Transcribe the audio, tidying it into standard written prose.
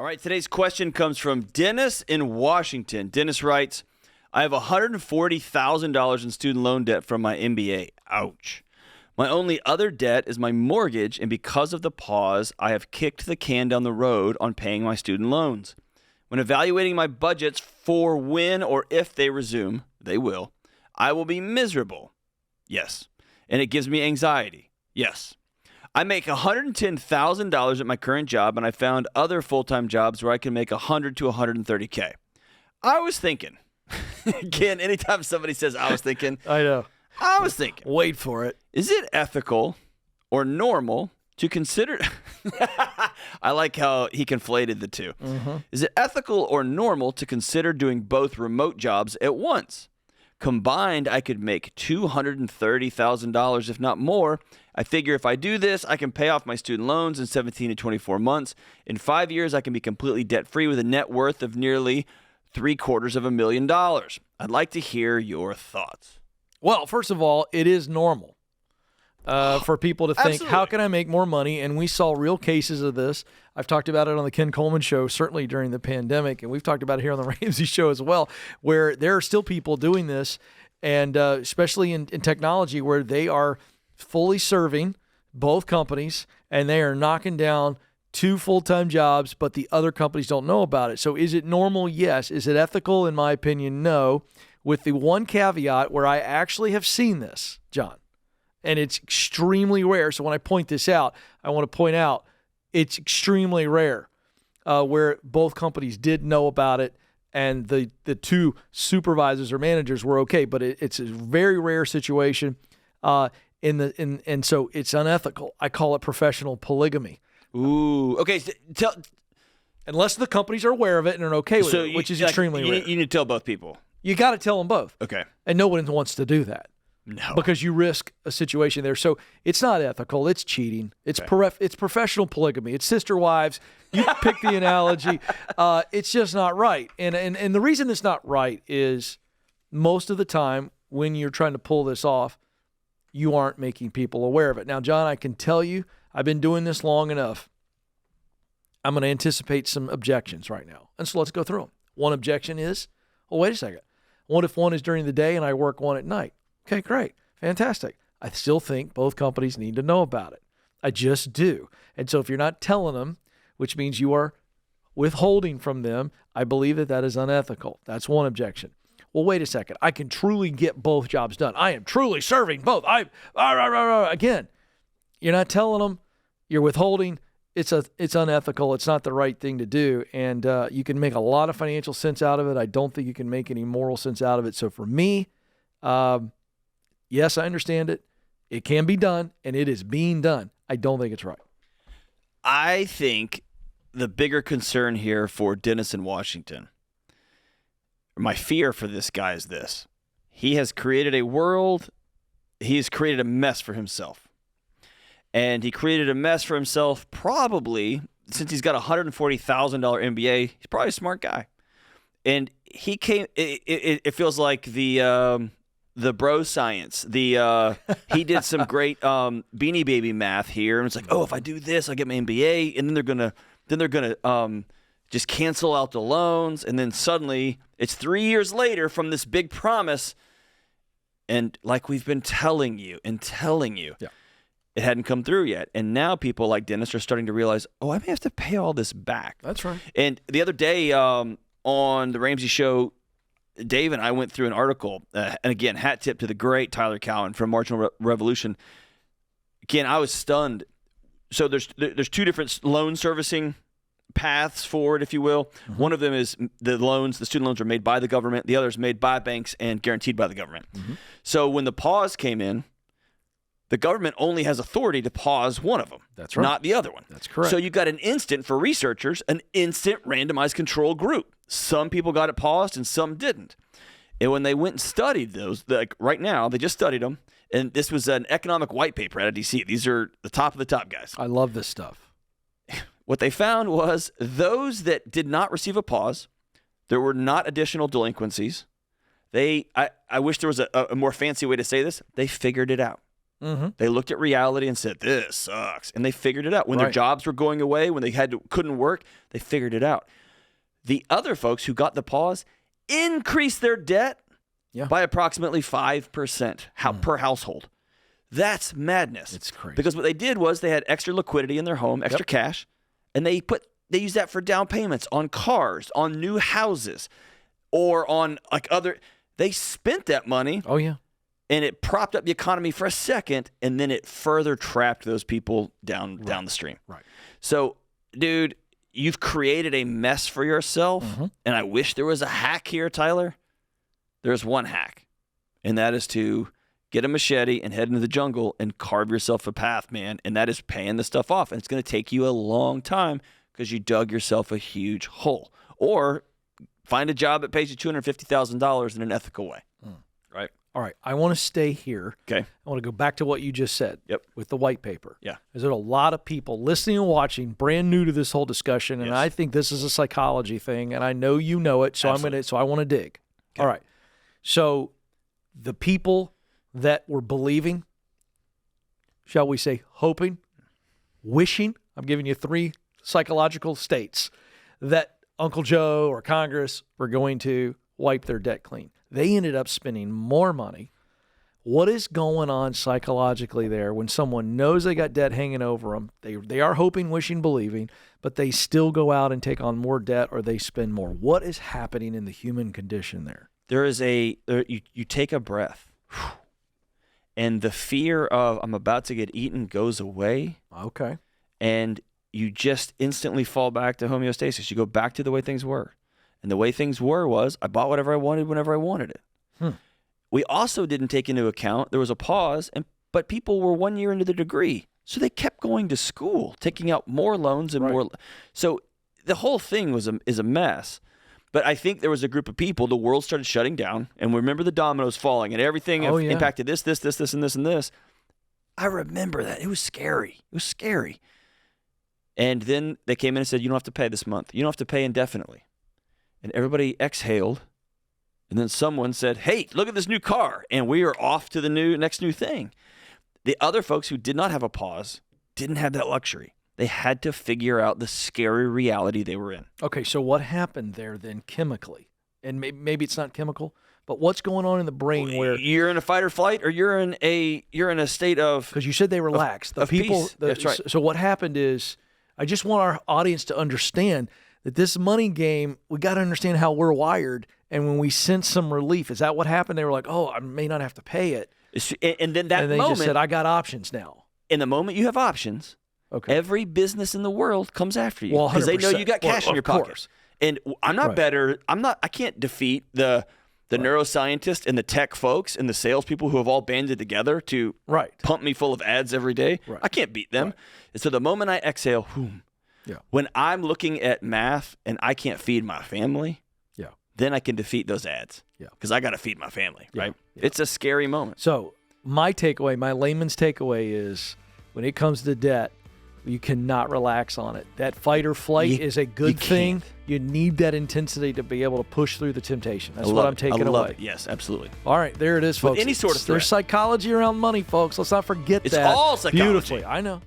All right, today's question comes from Dennis in Washington. Dennis writes, I have $140,000 in student loan debt from my MBA. Ouch. My only other debt is my mortgage, and because of the pause, I have kicked the can down the road on paying my student loans. When evaluating my budgets for when or if they resume, they will, I will be miserable. Yes. And it gives me anxiety. Yes. I make $110,000 at my current job, and I found other full-time jobs where I can make $100 to $130K. I was thinking, again, anytime somebody says I was thinking, I know. I was thinking. Wait for it. Is it ethical or normal to consider? I like how he conflated the two. Mm-hmm. Is it ethical or normal to consider doing both remote jobs at once? Combined, I could make $230,000, if not more. I figure if I do this, I can pay off my student loans in 17 to 24 months. In 5 years, I can be completely debt-free with a net worth of nearly $750,000. I'd like to hear your thoughts. Well, first of all, it is normal for people to think, Absolutely. how can I make more money? And we saw real cases of this. I've talked about it on the Ken Coleman Show, certainly during the pandemic, and we've talked about it here on the Ramsey Show as well, where there are still people doing this, and especially in technology, where they are fully serving both companies, and they are knocking down 2 full-time jobs, but the other companies don't know about it. So is it normal? Yes. Is it ethical? In my opinion, no. With the one caveat where I actually have seen this, John, and it's extremely rare. So when I point this out, I want to point out it's extremely rare where both companies did know about it and the 2 supervisors or managers were okay. But it's a very rare situation, and so it's unethical. I call it professional polygamy. Ooh, okay. Unless the companies are aware of it and are okay with it, which is extremely rare. You need to tell both people. You got to tell them both. Okay. And no one wants to do that. No. Because you risk a situation there. So it's not ethical. It's cheating. It's it's professional polygamy. It's sister wives. You pick the analogy. It's just not right. And the reason it's not right is most of the time when you're trying to pull this off, you aren't making people aware of it. Now, John, I can tell you, I've been doing this long enough. I'm going to anticipate some objections right now. And so let's go through them. One objection is, well, wait a second. What if one is during the day and I work one at night? Okay, great. Fantastic. I still think both companies need to know about it. I just do. And so if you're not telling them, which means you are withholding from them, I believe that is unethical. That's one objection. Well, wait a second. I can truly get both jobs done. I am truly serving both. Again, you're not telling them. You're withholding. It's unethical. It's not the right thing to do. And you can make a lot of financial sense out of it. I don't think you can make any moral sense out of it. So for me, yes, I understand it. It can be done, and it is being done. I don't think it's right. I think the bigger concern here for Dennis in Washington, my fear for this guy is this. He has created a world, he has created a mess for himself. And he created a mess for himself probably, since he's got a $140,000 MBA, he's probably a smart guy. And he came, it feels like the bro science. He did some great Beanie Baby math here. And it's like, oh, if I do this, I get my MBA. And then they're gonna just cancel out the loans. And then suddenly it's 3 years later from this big promise. And like we've been telling you, yeah. It hadn't come through yet. And now people like Dennis are starting to realize, oh, I may have to pay all this back. That's right. And the other day on the Ramsey Show, Dave and I went through an article. And again, hat tip to the great Tyler Cowan from Marginal Revolution. Again, I was stunned. So there's 2 different loan servicing paths forward, if you will. Mm-hmm. One of them is the student loans are made by the government. The other is made by banks and guaranteed by the government. Mm-hmm. So when the pause came in, the government only has authority to pause one of them. That's right. Not the other one. That's correct. So you got an instant for researchers, an instant randomized control group. Some people got it paused and some didn't. And when they went and studied those, like right now, they just studied them. And this was an economic white paper out of DC. These are the top of the top guys. I love this stuff. What they found was those that did not receive a pause, there were not additional delinquencies. I wish there was a more fancy way to say this. They figured it out. They looked at reality and said, this sucks. And they figured it out. When their jobs were going away, when they couldn't work, they figured it out. The other folks who got the pause increased their debt by approximately 5% per household. That's madness. It's crazy. Because what they did was they had extra liquidity in their home, extra cash, and they used that for down payments on cars, on new houses, or on they spent that money. Oh, yeah. And it propped up the economy for a second, and then it further trapped those people down the stream. Right. So, dude, you've created a mess for yourself, and I wish there was a hack here, Tyler. There's one hack, and that is to get a machete and head into the jungle and carve yourself a path, man, and that is paying the stuff off. And it's going to take you a long time because you dug yourself a huge hole. Or find a job that pays you $250,000 in an ethical way, right? All right, I want to stay here. Okay. I want to go back to what you just said with the white paper. Yeah. There's a lot of people listening and watching, brand new to this whole discussion, and I think this is a psychology thing, and I know you know it, so I want to dig. Okay. All right. So the people that were believing, shall we say, hoping, wishing, I'm giving you 3 psychological states that Uncle Joe or Congress were going to wipe their debt clean. They ended up spending more money. What is going on psychologically there when someone knows they got debt hanging over them? They are hoping, wishing, believing, but they still go out and take on more debt or they spend more. What is happening in the human condition there? There is you take a breath, and the fear of I'm about to get eaten goes away. Okay. And you just instantly fall back to homeostasis. You go back to the way things were. And the way things were was I bought whatever I wanted whenever I wanted it. We also didn't take into account there was a pause, but people were 1 year into the degree. So they kept going to school, taking out more loans and more. So the whole thing is a mess. But I think there was a group of people, the world started shutting down, and remember the dominoes falling, and everything impacted this, and this. I remember that. It was scary. And then they came in and said, you don't have to pay this month. You don't have to pay indefinitely. And everybody exhaled. And then someone said, hey, look at this new car. And we are off to the next new thing. The other folks who did not have a pause didn't have that luxury. They had to figure out the scary reality they were in. Okay, so what happened there then chemically? And maybe it's not chemical, but what's going on in the brain where you're in a fight or flight, or you're in a state of, because you said they relaxed. The people. Peace. That's right. So what happened is, I just want our audience to understand that this money game, we got to understand how we're wired. And when we sense some relief, is that what happened? They were like, oh, I may not have to pay it. And then that and they moment, just said, I got options now. In the moment you have options, every business in the world comes after you because they know you got cash in your pocket. And I'm not better. I can't defeat the neuroscientists and the tech folks and the salespeople who have all banded together to pump me full of ads every day. I can't beat them. And so the moment I exhale, when I'm looking at math and I can't feed my family, then I can defeat those ads. Because I got to feed my family, right? It's a scary moment. So my takeaway, my layman's takeaway is when it comes to debt, you cannot relax on it. That fight or flight is a good thing. You need that intensity to be able to push through the temptation. That's what I'm taking away. Yes, absolutely. All right, there it is, folks. With any sort of threat. There's psychology around money, folks. Let's not forget that. It's all psychology. Beautifully. I know.